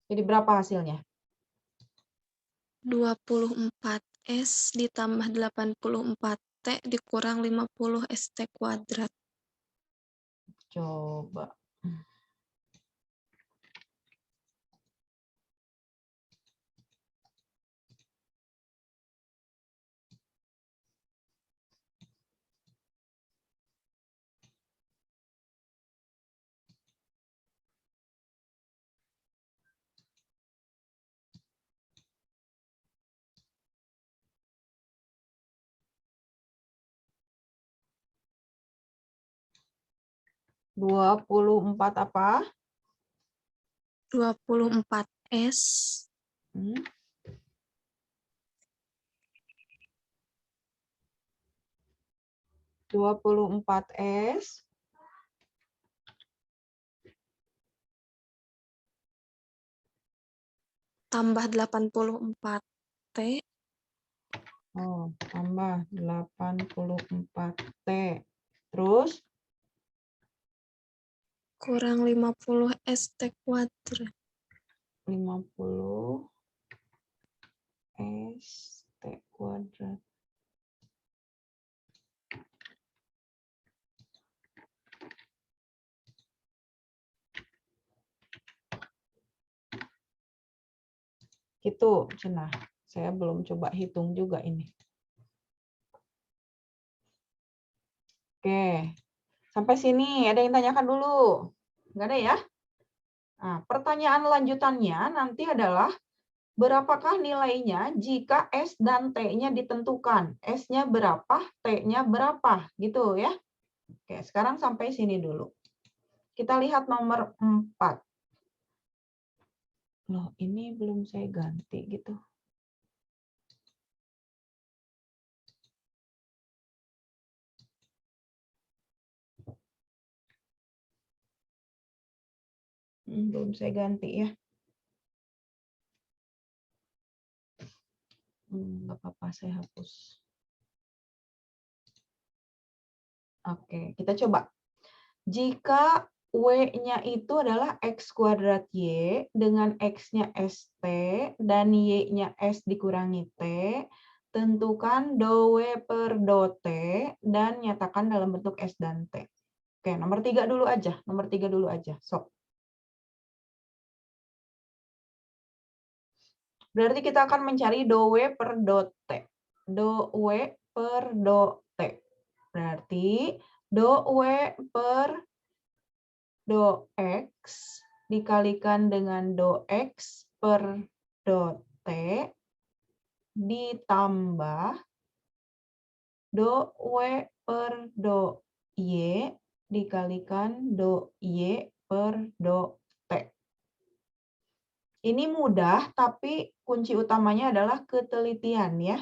Jadi berapa hasilnya? 24S ditambah 84T dikurang 50ST kuadrat. Coba. Dua puluh empat apa? 24S Hmm. Dua puluh empat S tambah 84T oh, tambah 84T. Terus kurang 50ST kuadrat. 50 ST kuadrat. Gitu, Cenah. Saya belum coba hitung juga ini. Oke. Sampai sini ada yang tanyakan dulu? Enggak ada ya? Nah, pertanyaan lanjutannya nanti adalah berapakah nilainya jika S dan T-nya ditentukan? S-nya berapa, T-nya berapa? Gitu ya. Oke, sekarang sampai sini dulu. Kita lihat nomor 4. Loh, ini belum saya ganti gitu. Belum saya ganti ya. Nggak apa-apa, saya hapus. Oke, kita coba. Jika W-nya itu adalah X kuadrat Y dengan X-nya ST dan Y-nya S dikurangi T, tentukan do W per do T dan nyatakan dalam bentuk S dan T. Oke, nomor 3 dulu aja. Nomor 3 dulu aja. Sok. Berarti kita akan mencari do W per do T. Do W per do T. Berarti do W per do X dikalikan dengan do X per do T ditambah do W per do Y dikalikan do Y per do T. Ini mudah, tapi kunci utamanya adalah ketelitian ya.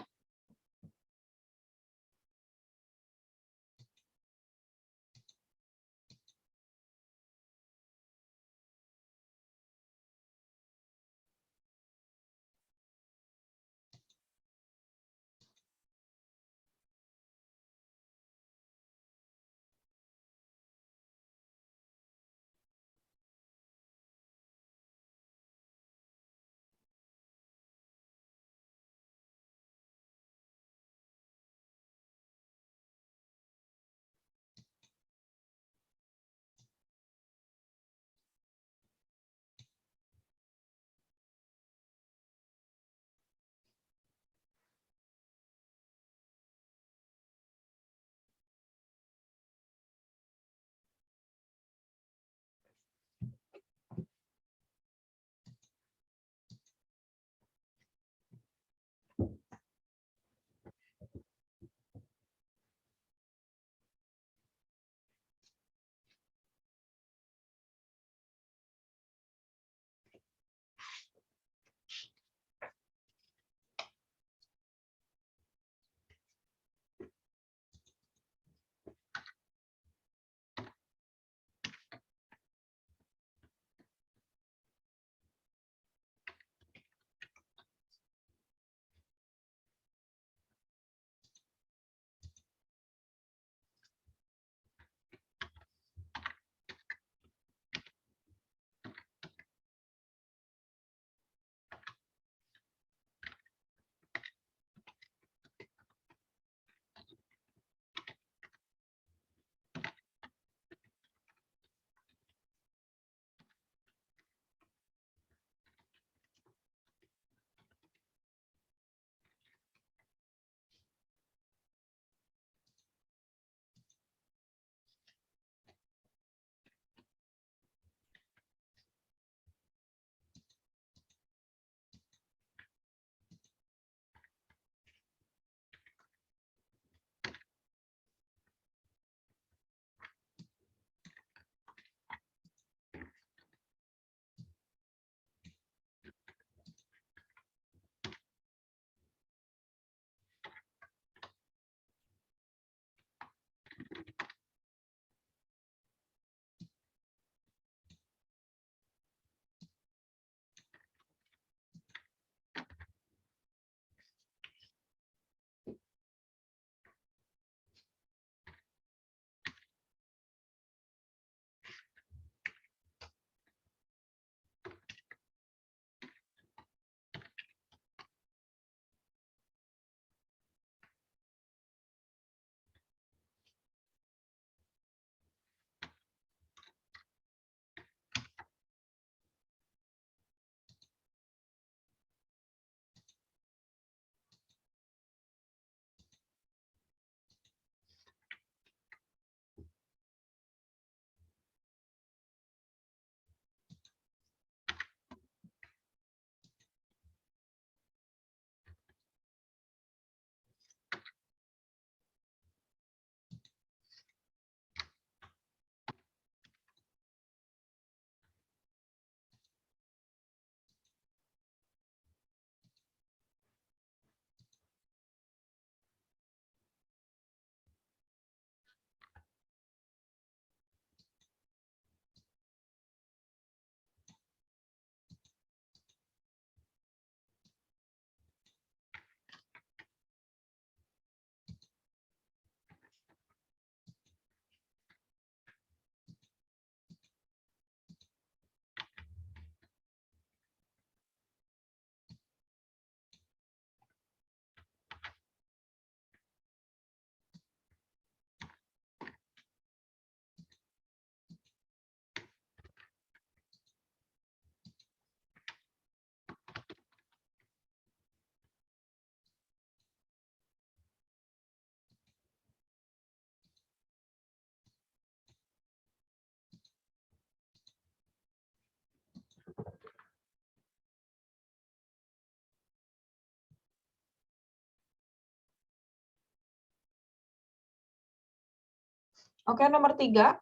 Oke, nomor 3.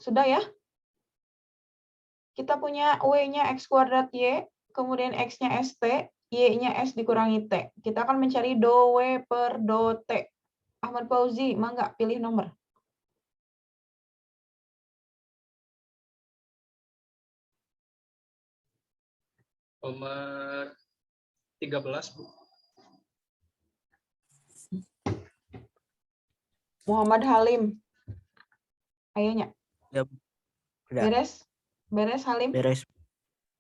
Sudah ya? Kita punya W-nya X kuadrat Y, kemudian X-nya ST, Y-nya S dikurangi T. Kita akan mencari do W per do T. Ahmad Fauzi, mangga pilih nomor. Nomor 13, Bu. Muhammad Halim. Ayonya. Ya, udah Beres? Beres Halim? beres.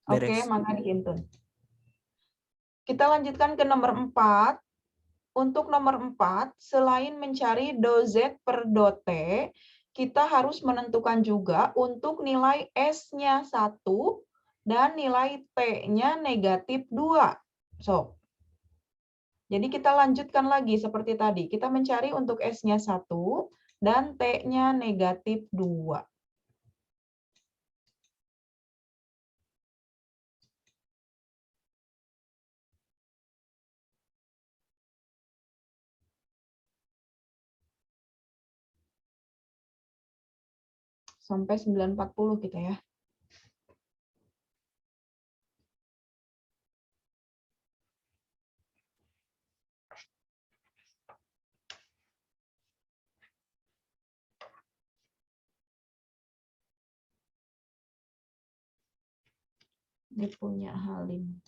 Oke, Beres. mangga dihintun. Kita lanjutkan ke nomor 4. Untuk nomor 4, selain mencari do Z per do T, kita harus menentukan juga untuk nilai S-nya 1 dan nilai T-nya negatif 2. So, jadi kita lanjutkan lagi seperti tadi. Kita mencari untuk S-nya 1 dan T-nya negatif 2. Sampai 9.40 kita ya. Ini punya Halim.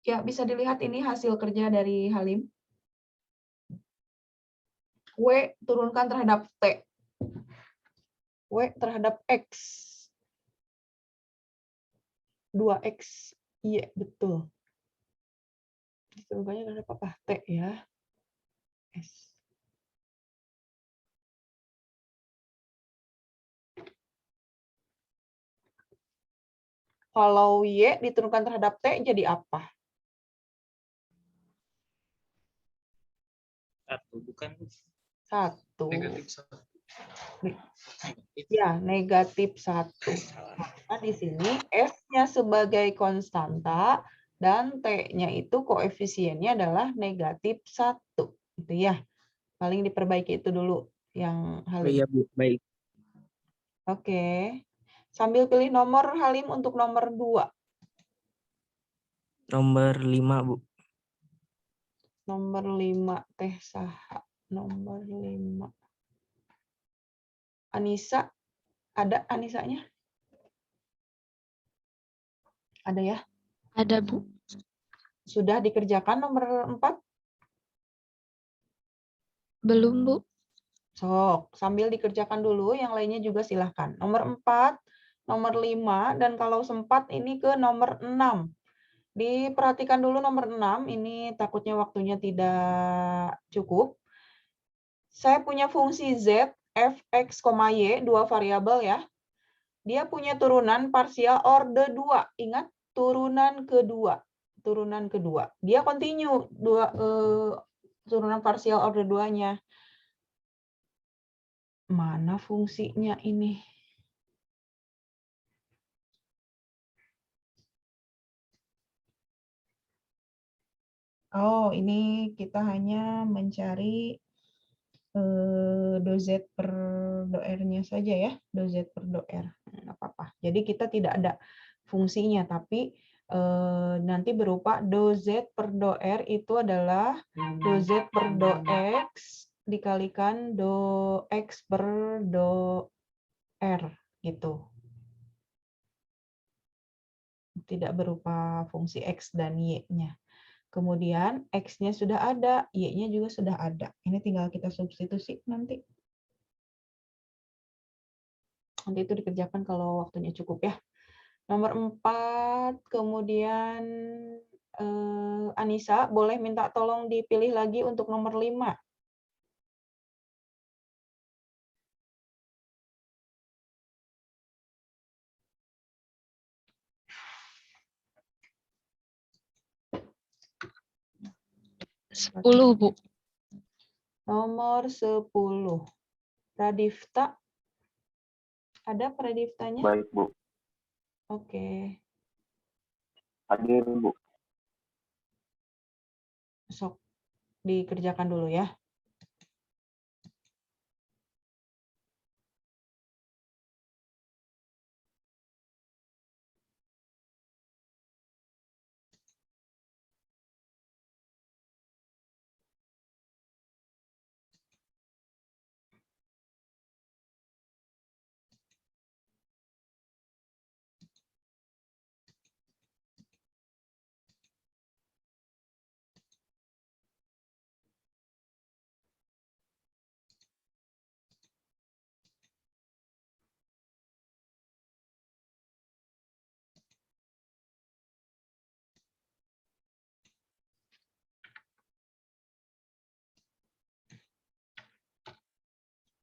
Ya, bisa dilihat ini hasil kerja dari Halim. W turunkan terhadap T. W terhadap X. 2X. Iya, betul. Turunkannya terhadap apa? T ya. S. Kalau Y diturunkan terhadap T jadi apa? 1 bukan? 1. Negatif 1. Ya, negatif 1. Nah, di sini S-nya sebagai konstanta dan T-nya itu koefisiennya adalah negatif 1. Itu ya. Paling diperbaiki itu dulu yang Oh Halim. iya, Bu. Baik. Oke. Sambil pilih nomor Halim untuk nomor 2. Nomor 5, Bu. Nomor 5 Teh Saha. Nomor 5. Anissa. Ada Anissanya? Ada ya? Ada, Bu. Sudah dikerjakan nomor 4? Belum, Bu. Sok, sambil dikerjakan dulu, yang lainnya juga silahkan. Nomor 4, nomor 5, dan kalau sempat ini ke nomor 6. Diperhatikan dulu nomor 6, ini takutnya waktunya tidak cukup. Saya punya fungsi Z, f, x, y, 2 variabel ya. Dia punya turunan parsial orde 2. Ingat, turunan kedua. Turunan kedua. Dia continue, turunan parsial orde 2-nya. Mana fungsinya ini? Oh, ini kita hanya mencari do Z per do R-nya saja ya. Do Z per do R. Nggak apa-apa. Jadi kita tidak ada fungsinya, tapi nanti berupa do Z per do R itu adalah do Z per do X dikalikan do X per do R gitu. Tidak berupa fungsi X dan Y-nya. Kemudian X-nya sudah ada, Y-nya juga sudah ada. Ini tinggal kita substitusi nanti. Nanti itu dikerjakan kalau waktunya cukup ya. Nomor 4, kemudian Anissa, boleh minta tolong dipilih lagi untuk nomor 5. Sepuluh, Bu. Nomor 10. Radifta, Ada Pradiptanya? Baik, Bu. Oke. Hadir, Bu. Sok dikerjakan dulu ya.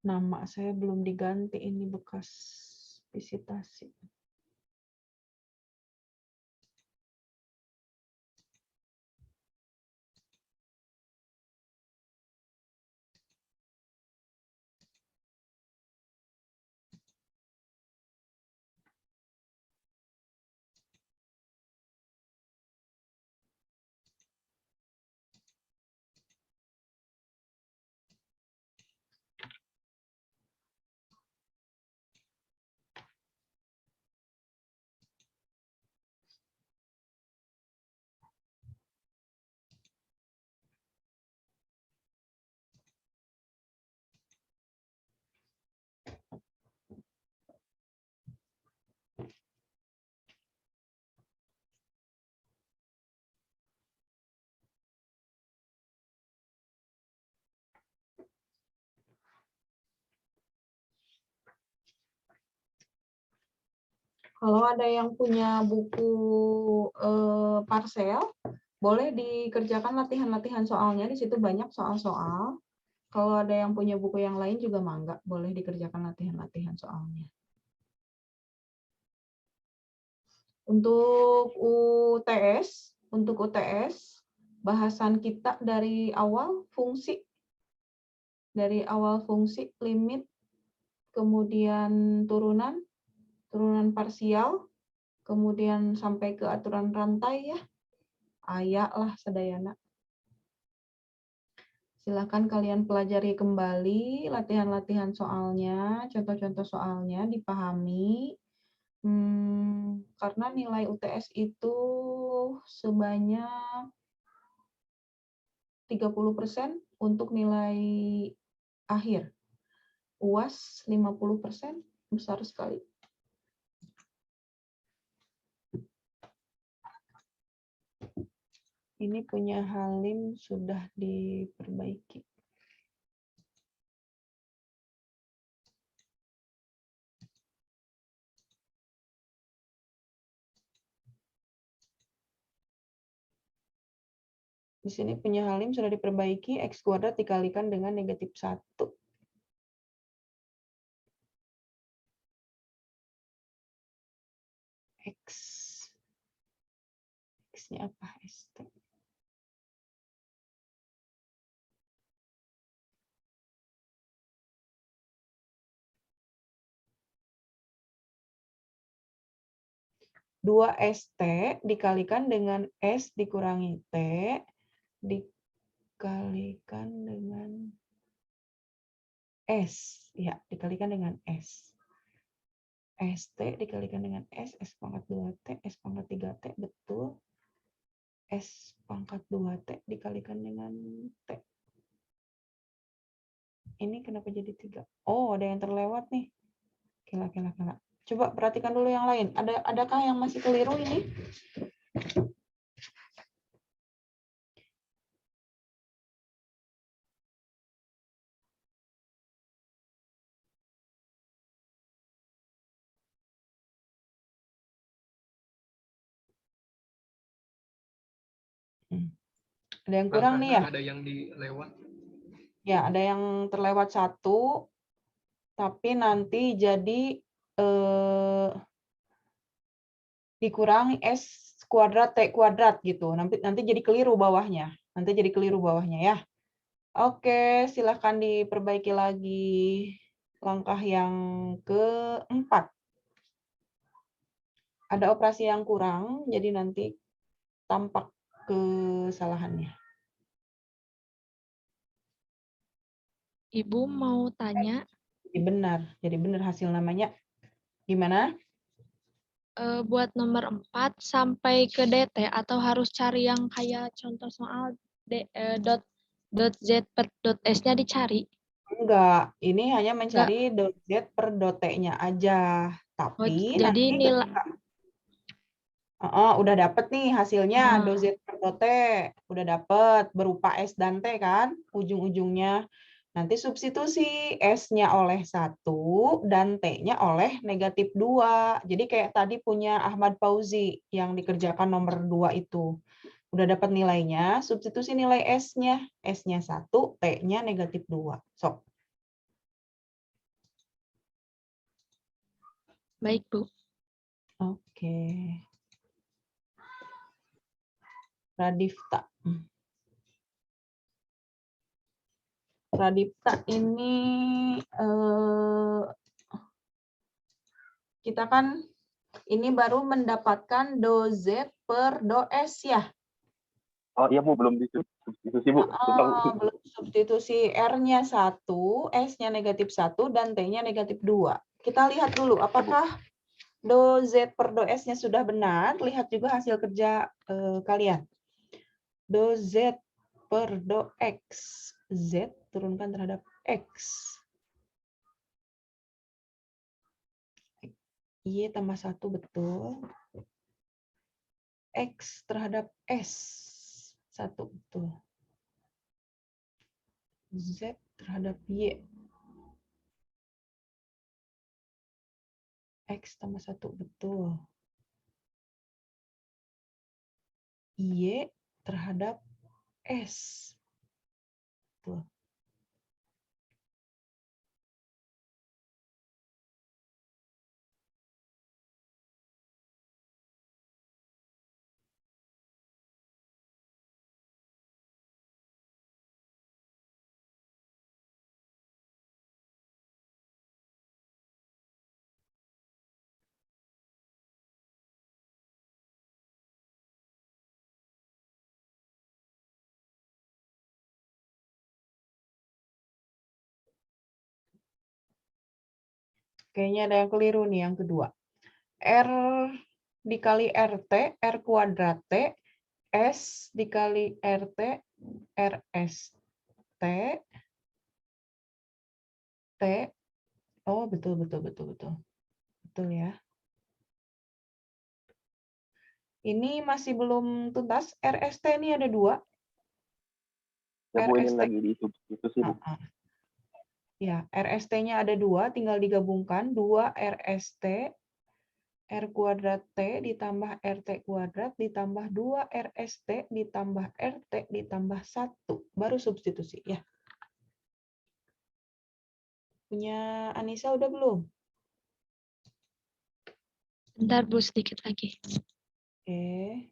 Nama saya belum diganti, ini bekas visitasi. Kalau ada yang punya buku parsel, boleh dikerjakan latihan-latihan soalnya. Di situ banyak soal-soal. Kalau ada yang punya buku yang lain juga mangga, boleh dikerjakan latihan-latihan soalnya. Untuk UTS, bahasan kita dari awal fungsi, limit, kemudian turunan parsial, kemudian sampai ke aturan rantai ya. Ayak lah sedayana. Silakan kalian pelajari kembali latihan-latihan soalnya, contoh-contoh soalnya dipahami. Karena nilai UTS itu sebanyak 30% untuk nilai akhir. UAS 50%, besar sekali. Ini punya Halim sudah diperbaiki. Di sini punya Halim sudah diperbaiki, X kuadrat dikalikan dengan negatif 1. X-nya apa? ST. Dua ST dikalikan dengan S dikurangi T dikalikan dengan S. Ya, dikalikan dengan S. ST dikalikan dengan S pangkat 2T, S pangkat 3T, betul. S pangkat 2T dikalikan dengan T. Ini kenapa jadi 3? Oh, ada yang terlewat nih. Kela. Coba perhatikan dulu yang lain. Adakah yang masih keliru ini? Ada yang kurang nih ya? Ada yang dilewat. Ya, ada yang terlewat 1, tapi nanti jadi dikurangi S kuadrat T kuadrat gitu. Nanti jadi keliru bawahnya. Ya. Oke, silahkan diperbaiki lagi. langkah yang keempat. Ada operasi yang kurang, jadi nanti tampak kesalahannya. Ibu mau tanya, Jadi benar hasil namanya. Gimana? buat nomor 4 sampai ke DT atau harus cari yang kayak contoh soal dot Z per dot S-nya dicari? Enggak, ini hanya Enggak. mencari dot Z per dot T-nya aja. Oh, Tapi jadi nanti nilai udah dapet nih hasilnya, dot Z per dot T. Udah dapet berupa S dan T kan, ujung-ujungnya. Nanti substitusi S-nya oleh 1 dan T-nya oleh negatif 2. Jadi kayak tadi punya Ahmad Fauzi yang dikerjakan nomor 2 itu. Udah dapat nilainya, substitusi nilai S-nya. S-nya 1, T-nya negatif 2. Sok. baik, Bu. Oke. Radifta. Radifta ini kita kan ini baru mendapatkan do Z per do S ya. Oh iya Bu, belum disubstitusi Bu. Belum substitusi R-nya 1, S-nya negatif 1, dan T-nya negatif 2. Kita lihat dulu apakah do Z per do S-nya sudah benar. Lihat juga hasil kerja kalian. Do Z per do X. Z turunkan terhadap X. Y tambah 1 betul. X terhadap S. 1 betul. Z terhadap Y. X tambah 1 betul. Y terhadap S. Betul. Kayaknya ada yang keliru nih yang kedua. R dikali RT, R kuadrat T, S dikali RT, RST, T. Oh, betul. Betul ya. Ini masih belum tuntas. RST ini ada 2. Ya Bu, ini RST. lagi disubstitusi Bu. Ya, RST-nya ada 2, tinggal digabungkan. 2 RST, R kuadrat T ditambah RT kuadrat ditambah 2 RST ditambah RT ditambah 1. Baru substitusi ya. Punya Anissa udah belum? Bentar, Bu, sedikit lagi. Oke.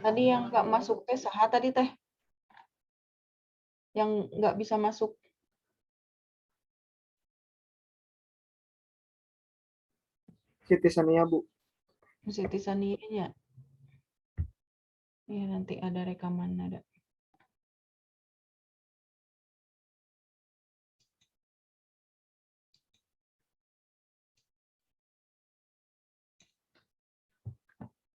Tadi yang nggak masuk teh saha tadi teh? Yang nggak bisa masuk. Siti Sania Bu. Siti Saninya. Iya, nanti ada rekaman ada.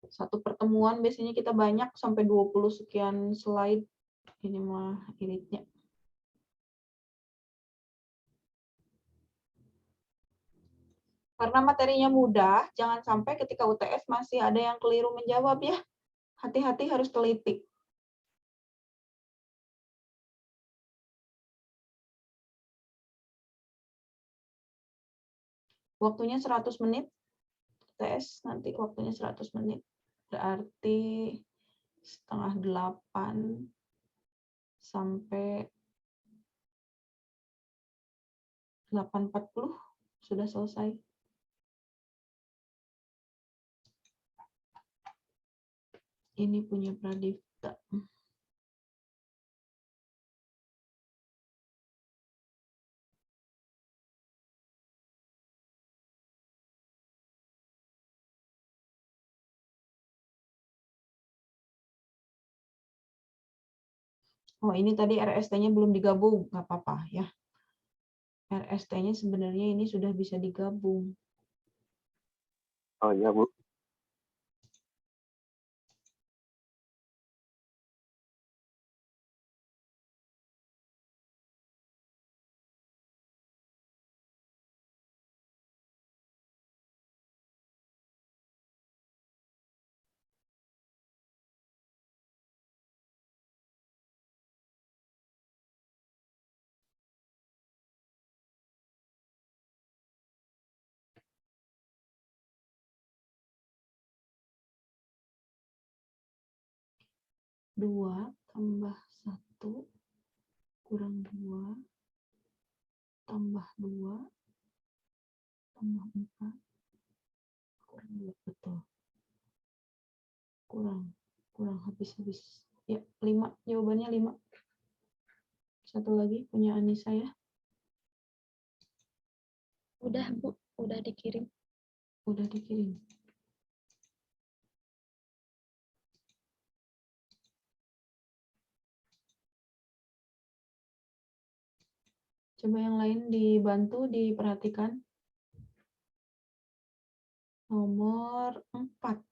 Satu pertemuan biasanya kita banyak sampai 20 sekian slide. Ini mah iritnya. Karena materinya mudah, jangan sampai ketika UTS masih ada yang keliru menjawab ya. Hati-hati, harus teliti. Waktunya 100 menit. UTS nanti waktunya 100 menit. Berarti setengah 8 sampai 8.40 sudah selesai. Ini punya Pradipta. Oh, ini tadi RST-nya belum digabung, nggak apa-apa ya. RST-nya sebenarnya ini sudah bisa digabung. Oh iya, Bu. Dua tambah 1 kurang 2 tambah 2 tambah 4 kurang 2, betul. Kurang habis. Ya, 5. Jawabannya 5. Satu lagi punya Anissa ya. Udah, Bu. Udah dikirim. Udah dikirim. Coba yang lain dibantu, diperhatikan. Nomor 4.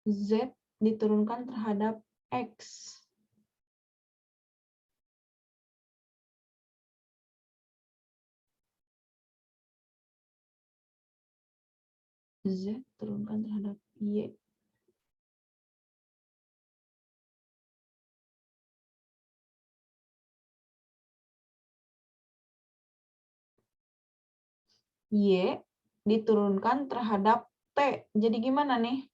Z diturunkan terhadap X. Z turunkan terhadap Y. Y diturunkan terhadap T. Jadi gimana nih?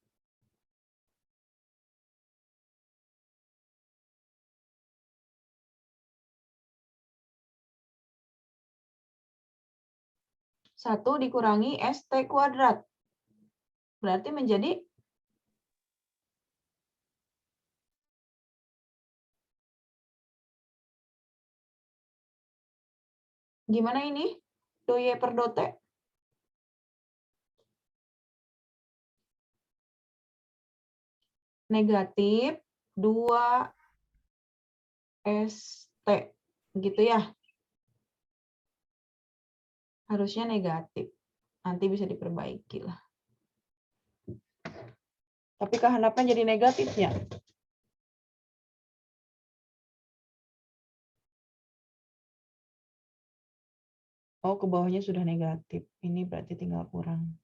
Satu dikurangi ST kuadrat. Berarti menjadi gimana ini? Do Y per do T. Negatif 2 ST. Gitu ya. Harusnya negatif. Nanti bisa diperbaiki lah. Tapi kehendaknya jadi negatif ya. Oh, ke bawahnya sudah negatif. Ini berarti tinggal kurang.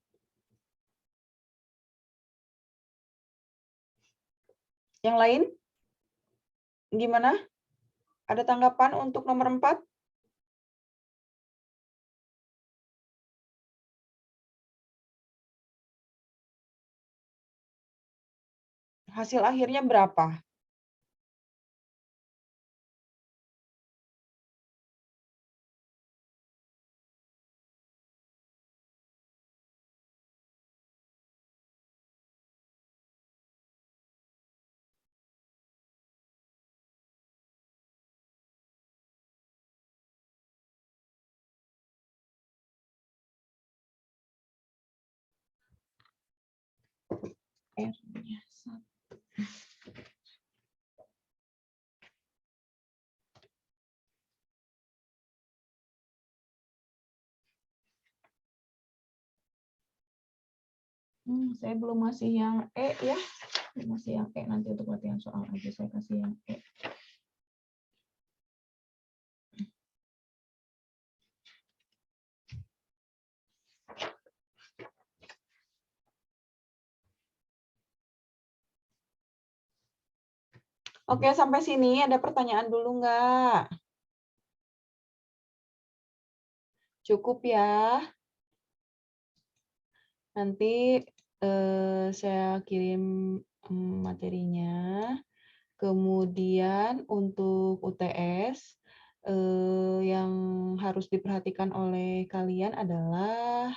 Yang lain? Gimana? Ada tanggapan untuk nomor 4? Hasil akhirnya berapa? R-nya 1. Saya belum ngasih yang E ya. Belum ngasih yang E, nanti untuk latihan soal aja saya kasih yang E. Oke, sampai sini ada pertanyaan dulu nggak? Cukup ya. Nanti saya kirim materinya. Kemudian untuk UTS yang harus diperhatikan oleh kalian adalah